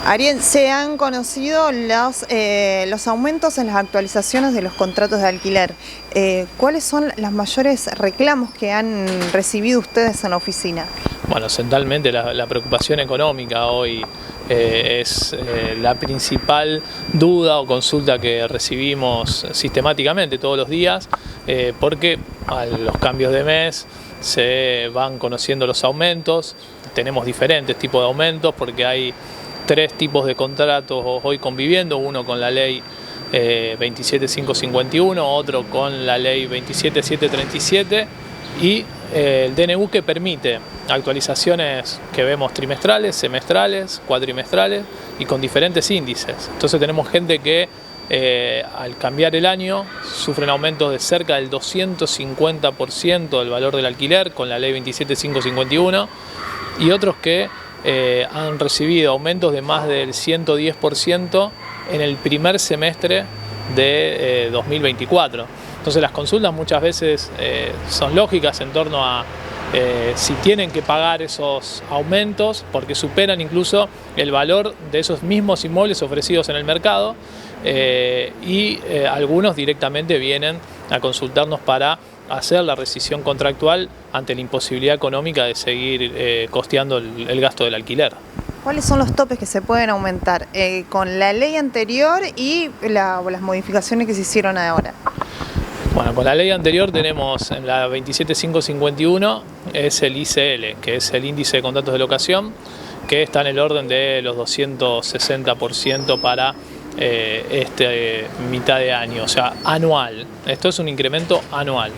Ariel, se han conocido los aumentos en las actualizaciones de los contratos de alquiler. ¿Cuáles son los mayores reclamos que han recibido ustedes en la oficina? Bueno, centralmente la preocupación económica hoy es la principal duda o consulta que recibimos sistemáticamente todos los días, porque a los cambios de mes se van conociendo los aumentos. Tenemos diferentes tipos de aumentos porque hay tres tipos de contratos hoy conviviendo, uno con la ley 27551, otro con la ley 27737 y el DNU, que permite actualizaciones que vemos trimestrales, semestrales, cuatrimestrales y con diferentes índices. Entonces tenemos gente que al cambiar el año sufren aumentos de cerca del 250% del valor del alquiler con la ley 27551 y otros que han recibido aumentos de más del 110% en el primer semestre de 2024. Entonces las consultas muchas veces son lógicas en torno a si tienen que pagar esos aumentos porque superan incluso el valor de esos mismos inmuebles ofrecidos en el mercado, y algunos directamente vienen a consultarnos para hacer la rescisión contractual ante la imposibilidad económica de seguir costeando el gasto del alquiler. ¿Cuáles son los topes que se pueden aumentar con la ley anterior y las modificaciones que se hicieron ahora? Bueno, con la ley anterior tenemos en la 27551 es el ICL, que es el índice de contratos de locación, que está en el orden de los 260% para mitad de año, o sea, anual. Esto es un incremento anual.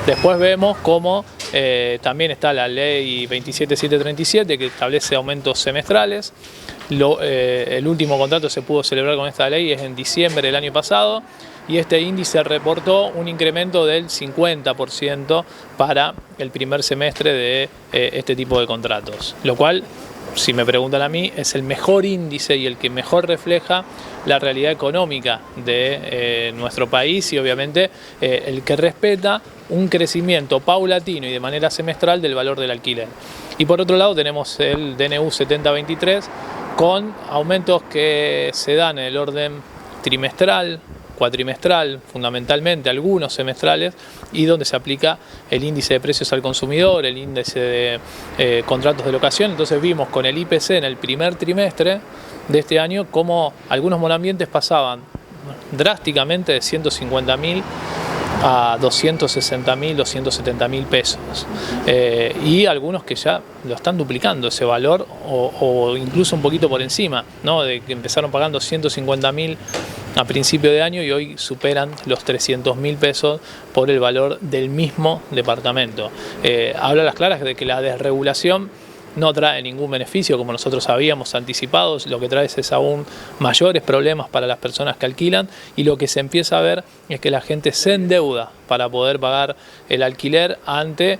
Después vemos cómo también está la ley 27737, que establece aumentos semestrales. El último contrato se pudo celebrar con esta ley es en diciembre del año pasado, y este índice reportó un incremento del 50% para el primer semestre de este tipo de contratos, lo cual, si me preguntan a mí, es el mejor índice y el que mejor refleja la realidad económica de nuestro país, y obviamente el que respeta un crecimiento paulatino y de manera semestral del valor del alquiler. Y por otro lado tenemos el DNU 7023 con aumentos que se dan en el orden trimestral, cuatrimestral, fundamentalmente algunos semestrales, y donde se aplica el índice de precios al consumidor, el índice de contratos de locación. Entonces vimos con el IPC en el primer trimestre de este año cómo algunos monoambientes pasaban drásticamente de 150.000 a 260.000, 270.000 pesos, y algunos que ya lo están duplicando ese valor o incluso un poquito por encima, ¿no? De que empezaron pagando 150.000 a principio de año y hoy superan los 300.000 pesos por el valor del mismo departamento. Habla a las claras de que la desregulación no trae ningún beneficio, como nosotros habíamos anticipado. Lo que trae es aún mayores problemas para las personas que alquilan, y lo que se empieza a ver es que la gente se endeuda para poder pagar el alquiler ante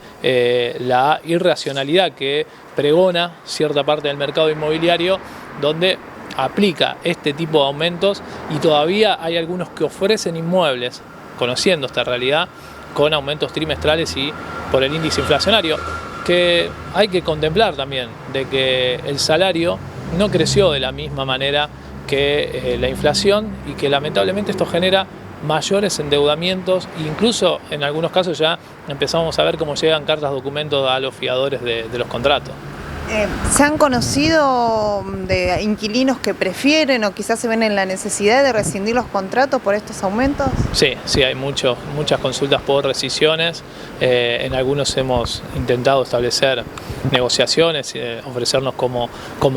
la irracionalidad que pregona cierta parte del mercado inmobiliario, donde aplica este tipo de aumentos, y todavía hay algunos que ofrecen inmuebles, conociendo esta realidad, con aumentos trimestrales y por el índice inflacionario, que hay que contemplar también, de que el salario no creció de la misma manera que la inflación, y que lamentablemente esto genera mayores endeudamientos, incluso en algunos casos ya empezamos a ver cómo llegan cartas documentos a los fiadores de los contratos. ¿Se han conocido de inquilinos que prefieren o quizás se ven en la necesidad de rescindir los contratos por estos aumentos? Sí, hay muchas consultas por rescisiones. En algunos hemos intentado establecer negociaciones, ofrecernos como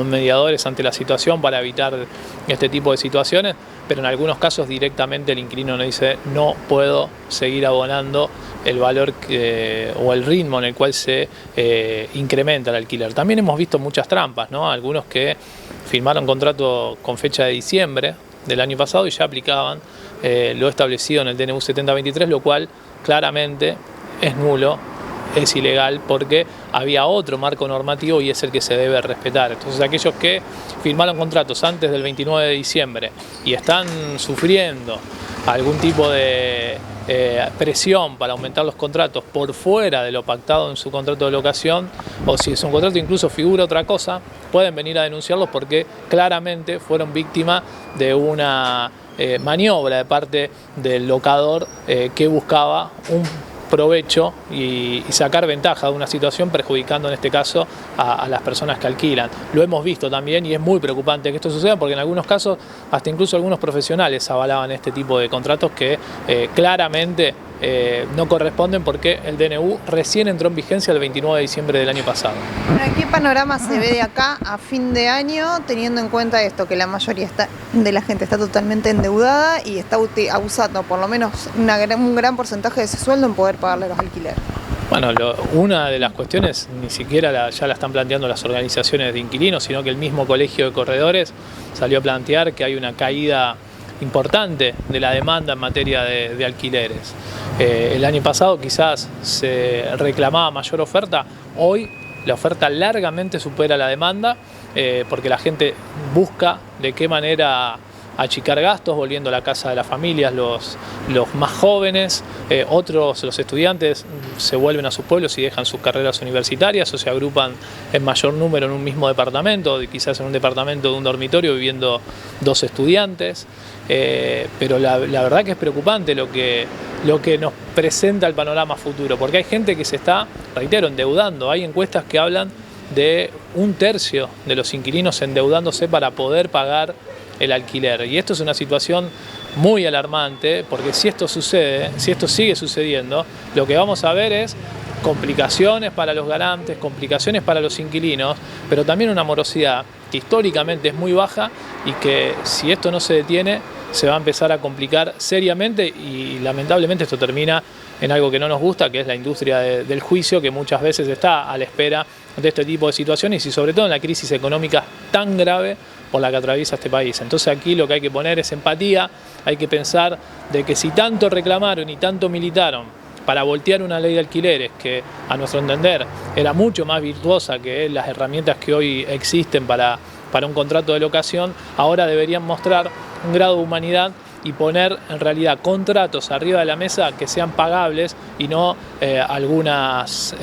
mediadores ante la situación para evitar este tipo de situaciones, pero en algunos casos directamente el inquilino nos dice: no puedo seguir abonando el valor o el ritmo en el cual se incrementa el alquiler. También hemos visto muchas trampas, ¿no? Algunos que firmaron contrato con fecha de diciembre del año pasado y ya aplicaban lo establecido en el DNU 7023, lo cual claramente es nulo, es ilegal, porque había otro marco normativo y es el que se debe respetar. Entonces aquellos que firmaron contratos antes del 29 de diciembre y están sufriendo algún tipo de presión para aumentar los contratos por fuera de lo pactado en su contrato de locación, o si es un contrato incluso figura otra cosa, pueden venir a denunciarlos porque claramente fueron víctimas de una maniobra de parte del locador que buscaba un provecho y sacar ventaja de una situación, perjudicando en este caso a las personas que alquilan. Lo hemos visto también y es muy preocupante que esto suceda, porque en algunos casos hasta incluso algunos profesionales avalaban este tipo de contratos que claramente no corresponden, porque el DNU recién entró en vigencia el 29 de diciembre del año pasado. ¿Qué panorama se ve de acá a fin de año, teniendo en cuenta esto, que la mayoría de la gente está totalmente endeudada y está abusando por lo menos un gran porcentaje de ese sueldo en poder pagarle los alquileres? Bueno, una de las cuestiones ni siquiera ya la están planteando las organizaciones de inquilinos, sino que el mismo Colegio de Corredores salió a plantear que hay una caída importante de la demanda en materia de alquileres. El año pasado quizás se reclamaba mayor oferta, hoy la oferta largamente supera la demanda, porque la gente busca de qué manera achicar gastos, volviendo a la casa de las familias, los más jóvenes, los estudiantes se vuelven a sus pueblos y dejan sus carreras universitarias o se agrupan en mayor número en un mismo departamento, quizás en un departamento de un dormitorio viviendo 2 estudiantes, pero la verdad que es preocupante lo que nos presenta el panorama futuro, porque hay gente que se está, reitero, endeudando. Hay encuestas que hablan de 1/3 de los inquilinos endeudándose para poder pagar el alquiler, y esto es una situación muy alarmante, porque si esto sucede, si esto sigue sucediendo, lo que vamos a ver es complicaciones para los garantes, complicaciones para los inquilinos, pero también una morosidad que históricamente es muy baja y que, si esto no se detiene, se va a empezar a complicar seriamente, y lamentablemente esto termina en algo que no nos gusta, que es la industria del juicio, que muchas veces está a la espera de este tipo de situaciones, y sobre todo en la crisis económica tan grave por la que atraviesa este país. Entonces aquí lo que hay que poner es empatía, hay que pensar de que si tanto reclamaron y tanto militaron para voltear una ley de alquileres que, a nuestro entender, era mucho más virtuosa que las herramientas que hoy existen para un contrato de locación, ahora deberían mostrar un grado de humanidad y poner en realidad contratos arriba de la mesa que sean pagables, y no algunas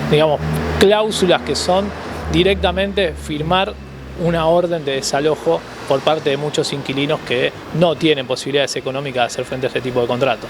digamos, cláusulas que son directamente firmar una orden de desalojo por parte de muchos inquilinos que no tienen posibilidades económicas de hacer frente a este tipo de contrato.